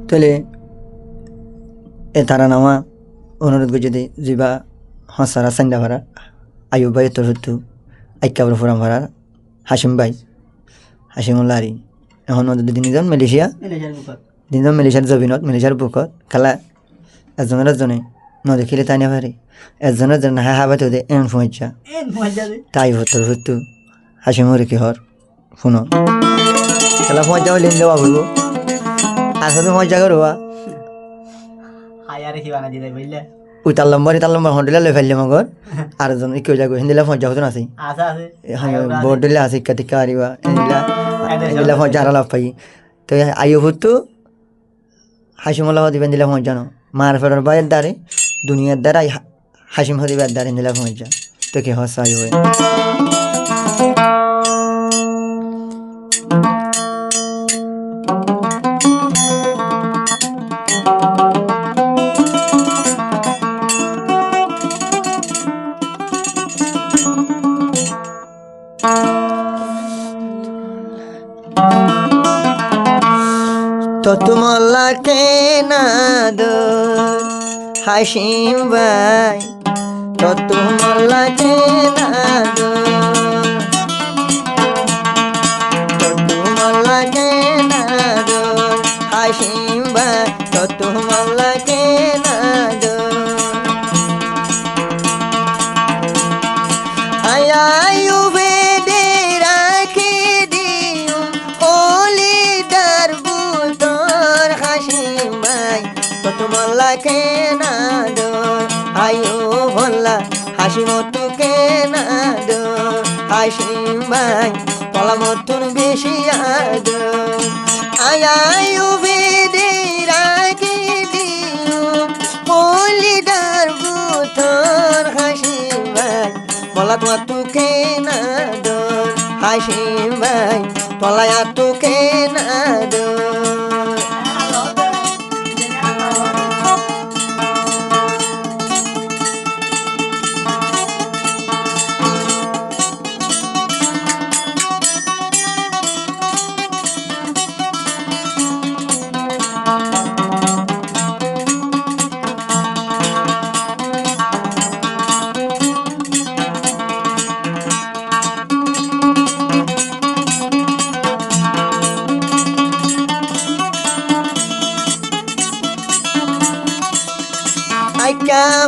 তাহলে এ তারা নামা অনুরোধ করে যদি যা হসারা সান্দা ভাড়া আয়ুব ভাই তোর হতো আইকাবর ফোরাম ভাড়া হাসিমুল্লাহ আরি এখন তিনিজন তিনিজন মালয়েশিয়ার জবিনত মালয়েশিয়ার বুকত খেলা একজনে নদেখিলে তাই না পারে একজনের জন হা হাবাতে ওদের এন ফোঁচা তাই তোর হতো হাসিমুরে কি হর শুনো খেলা ফোঁচা হলে দেওয়া বলবো আসলে মজা করবা ওই তার নম্বর হন্ডিলা লই ফেললে মগর আর জন কেউ যাগো হিন্দিলা ফজা হতো আছে বোর্ড দিলে আছে শিক্ষা আরিবা হিন্দিলা ফজা আর লাভ পাই তো আইও হতো হাসিমুল্লাহ দিবেন দিলা ফজানো মার ফেরার বাইরের দ্বারে দুনিয়ার দ্বারাই হাসিম হদিবার দ্বারে দিলা ফজা তো কি হস আইও তো তোমাল্লা কেনা দো হাসিম ভাই তো তোমাল্লা কেনা দো তো তোমাল্লা কেনা দো হাসিম ভাই তো তোমাল্লা কেনা দো আয়ায়ু বেদে রাখি দিও ওলি দারবুতর হাসিম ভাই তো তোমাল্লা কেনা দো আয়ু বল্লা হাসিমতু কেনা দো হাসিম ভাই তলা মতুন বেশি আদো আয়ায়ু বেদে রাখি দিও ওলি দারবুতর হাসিম ভাই বলা তোমার তুকে না দোর হাসিম ভাই তলায়া তুকে না দোর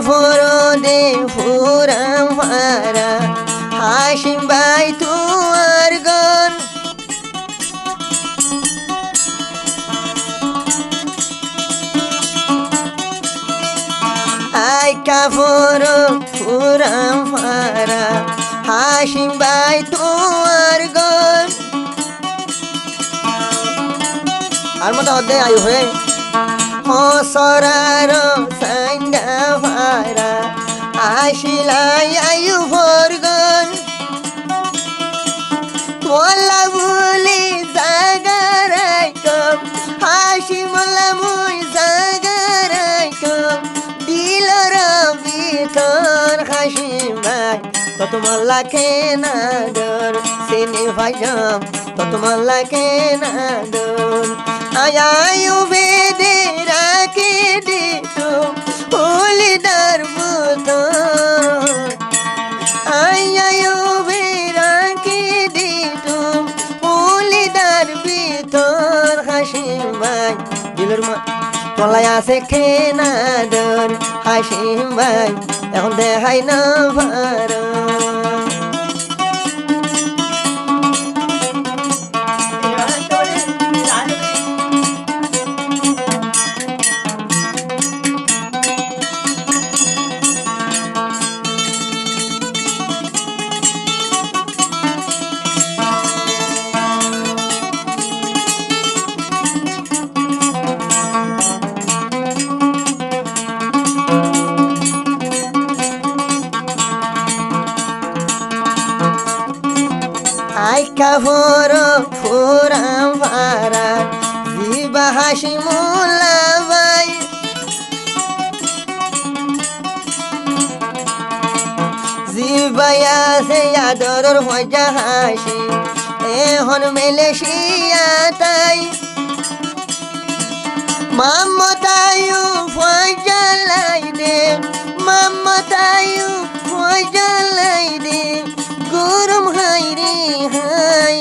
ফোরো দে ফুরাম ফারা হাসিম ভাই তুয়ার গন আইকা ফোরো ফুরাম ফারা হাসিম ভাই তুয়ার গন আর মতো অধ্যায় আয়ু হয়ে হসরার সাইন্দা ফারা আসিলাই আয়ু ভরগন তোলা বলি জাগারাই কম হাসিমলা মুই জাগারাই কম দিলর ভিতর হাসিম ভাই তত মাল্লা কেনা দর সিনে ভাইজাম তত মাল্লা কেনা দর আয়ায়ু বেদে রাখি দিতো ওলি দারবুতর আয়ায়ু বেদে রাখি দিতো ওলি দারবুতর হাসিম ভাই দিলর তলায় আছে কেনা দর হাসিম ভাই এখন দেখাই না ভার আইকা ফোরো ফুরাম ফারা জিবা হাসিমুল্লাহ ভাই জিবায়া সে আদরর মজা হাসি এখন মালয়েশিয়া তাই মামতায়ু ফয়জালাই দে মামতায়ু ফয়জালাই দে গরম হাই রে হাই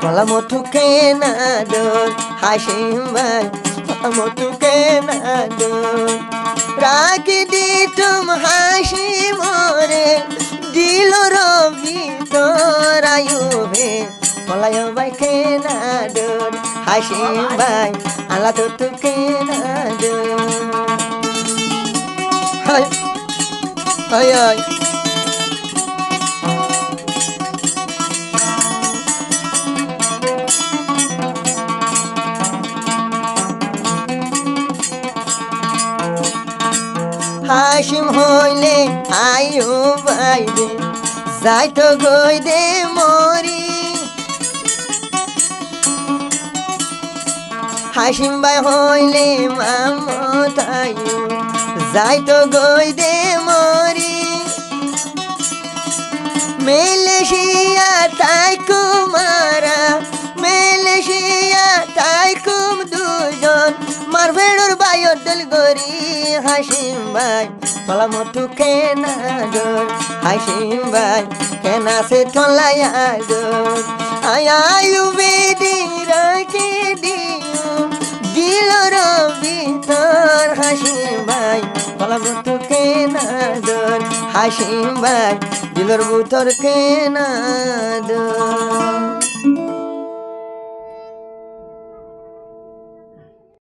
কলা মঠুকে না দোর হাসিম ভাই মঠুকে না দোর রাখি দি তুম হাসি মোরে দিল রবি তোর আয়ু ভে কলায় ভাই কে না দোর হাসিম ভাই আল্লাহ তো তুকে না দোর হাই হাই হাই হাসিম হইলে আয়ু ভাই দে যাই তো গই দে মরি হাসিম ভাই হইলে মামতায়ু যাই তো গই দে মরি মেলেশিয়া তাই কুমারা মেলেশিয়া তাই কুম দুজন মারভেড়ুর বায়র দল গরি হাসিম ভাই তোলা মটু কেনা দোর হাসিম ভাই কেনা সে তোলায়া দোর আয়ায়ু বেদি রাখি দিও দিল রবি তোর হাসিম ভাই তোলা মটু কেনা দোর হাসিম ভাই দিলর বুতর কেনা দোর